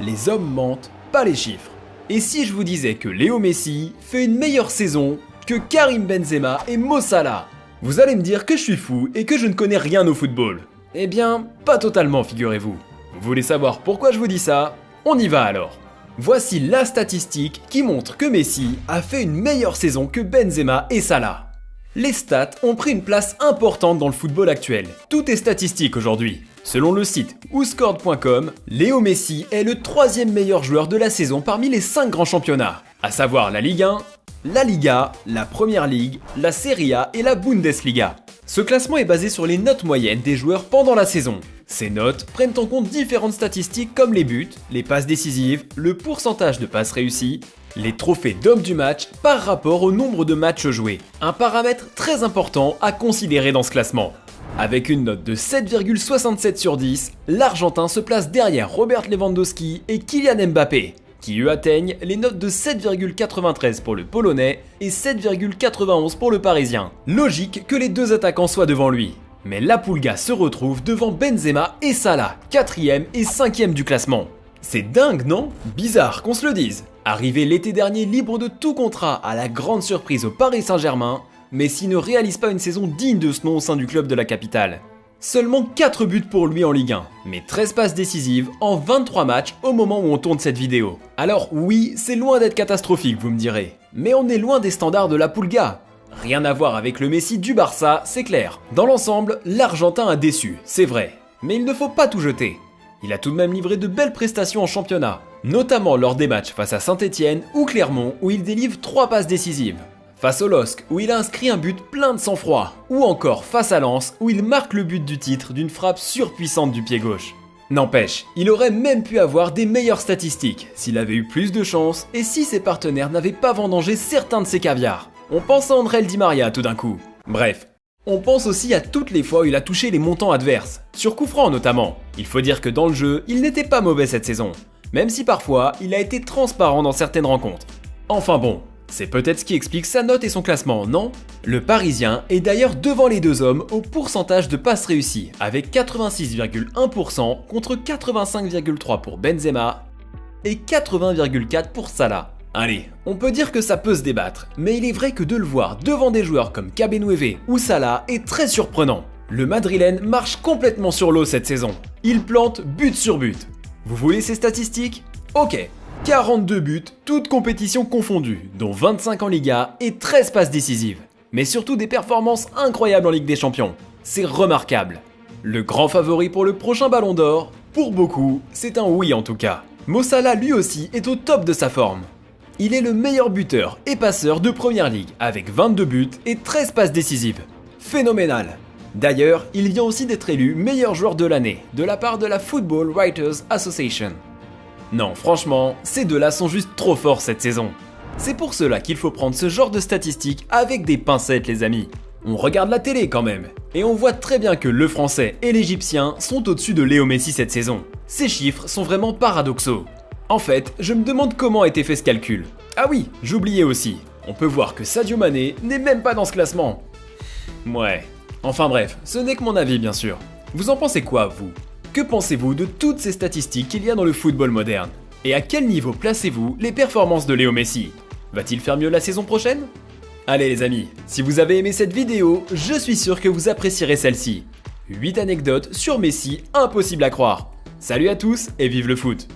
les hommes mentent, pas les chiffres. Et si je vous disais que Léo Messi fait une meilleure saison que Karim Benzema et Mo Salah? Vous allez me dire que je suis fou et que je ne connais rien au football. Eh bien, pas totalement, figurez-vous. Vous voulez savoir pourquoi je vous dis ça? On y va alors. Voici la statistique qui montre que Messi a fait une meilleure saison que Benzema et Salah. Les stats ont pris une place importante dans le football actuel. Tout est statistique aujourd'hui. Selon le site whoscored.com, Léo Messi est le 3e meilleur joueur de la saison parmi les 5 grands championnats, à savoir la Ligue 1, la Liga, la Première Ligue, la Serie A et la Bundesliga. Ce classement est basé sur les notes moyennes des joueurs pendant la saison. Ces notes prennent en compte différentes statistiques comme les buts, les passes décisives, le pourcentage de passes réussies, les trophées d'homme du match par rapport au nombre de matchs joués. Un paramètre très important à considérer dans ce classement. Avec une note de 7,67 sur 10, l'Argentin se place derrière Robert Lewandowski et Kylian Mbappé, qui eux atteignent les notes de 7,93 pour le Polonais et 7,91 pour le Parisien. Logique que les deux attaquants soient devant lui. Mais la Pulga se retrouve devant Benzema et Salah, 4e et 5e du classement. C'est dingue, non? Bizarre qu'on se le dise. Arrivé l'été dernier libre de tout contrat à la grande surprise au Paris Saint-Germain, Messi ne réalise pas une saison digne de ce nom au sein du club de la capitale. Seulement 4 buts pour lui en Ligue 1, mais 13 passes décisives en 23 matchs au moment où on tourne cette vidéo. Alors oui, c'est loin d'être catastrophique, vous me direz, mais on est loin des standards de la Pulga. Rien à voir avec le Messi du Barça, c'est clair. Dans l'ensemble, l'Argentin a déçu, c'est vrai, mais il ne faut pas tout jeter. Il a tout de même livré de belles prestations en championnat, notamment lors des matchs face à Saint-Etienne ou Clermont où il délivre 3 passes décisives. Face au LOSC où il a inscrit un but plein de sang-froid, ou encore face à Lens où il marque le but du titre d'une frappe surpuissante du pied gauche. N'empêche, il aurait même pu avoir des meilleures statistiques s'il avait eu plus de chance et si ses partenaires n'avaient pas vendangé certains de ses caviars. On pense à André Di Maria tout d'un coup. Bref, on pense aussi à toutes les fois où il a touché les montants adverses, sur coup franc notamment. Il faut dire que dans le jeu, il n'était pas mauvais cette saison, même si parfois il a été transparent dans certaines rencontres. Enfin bon, c'est peut-être ce qui explique sa note et son classement, non? Le Parisien est d'ailleurs devant les deux hommes au pourcentage de passes réussies, avec 86,1% contre 85,3% pour Benzema et 80,4% pour Salah. Allez, on peut dire que ça peut se débattre, mais il est vrai que de le voir devant des joueurs comme Cabenueve ou Salah est très surprenant. Le Madrilène marche complètement sur l'eau cette saison. Il plante but sur but. Vous voulez ces statistiques? Ok. 42 buts, toutes compétitions confondues, dont 25 en Liga et 13 passes décisives. Mais surtout des performances incroyables en Ligue des Champions. C'est remarquable. Le grand favori pour le prochain Ballon d'Or, pour beaucoup, c'est un oui en tout cas. Mo Salah lui aussi est au top de sa forme. Il est le meilleur buteur et passeur de Première Ligue avec 22 buts et 13 passes décisives. Phénoménal. D'ailleurs, il vient aussi d'être élu meilleur joueur de l'année de la part de la Football Writers Association. Non, franchement, ces deux-là sont juste trop forts cette saison. C'est pour cela qu'il faut prendre ce genre de statistiques avec des pincettes les amis. On regarde la télé quand même, et on voit très bien que le français et l'égyptien sont au-dessus de Léo Messi cette saison. Ces chiffres sont vraiment paradoxaux. En fait, je me demande comment a été fait ce calcul. Ah oui, j'oubliais aussi, on peut voir que Sadio Mané n'est même pas dans ce classement. Ouais, enfin bref, ce n'est que mon avis bien sûr. Vous en pensez quoi vous ? Que pensez-vous de toutes ces statistiques qu'il y a dans le football moderne? Et à quel niveau placez-vous les performances de Léo Messi? Va-t-il faire mieux la saison prochaine? Allez les amis, si vous avez aimé cette vidéo, je suis sûr que vous apprécierez celle-ci. 8 anecdotes sur Messi impossible à croire. Salut à tous et vive le foot!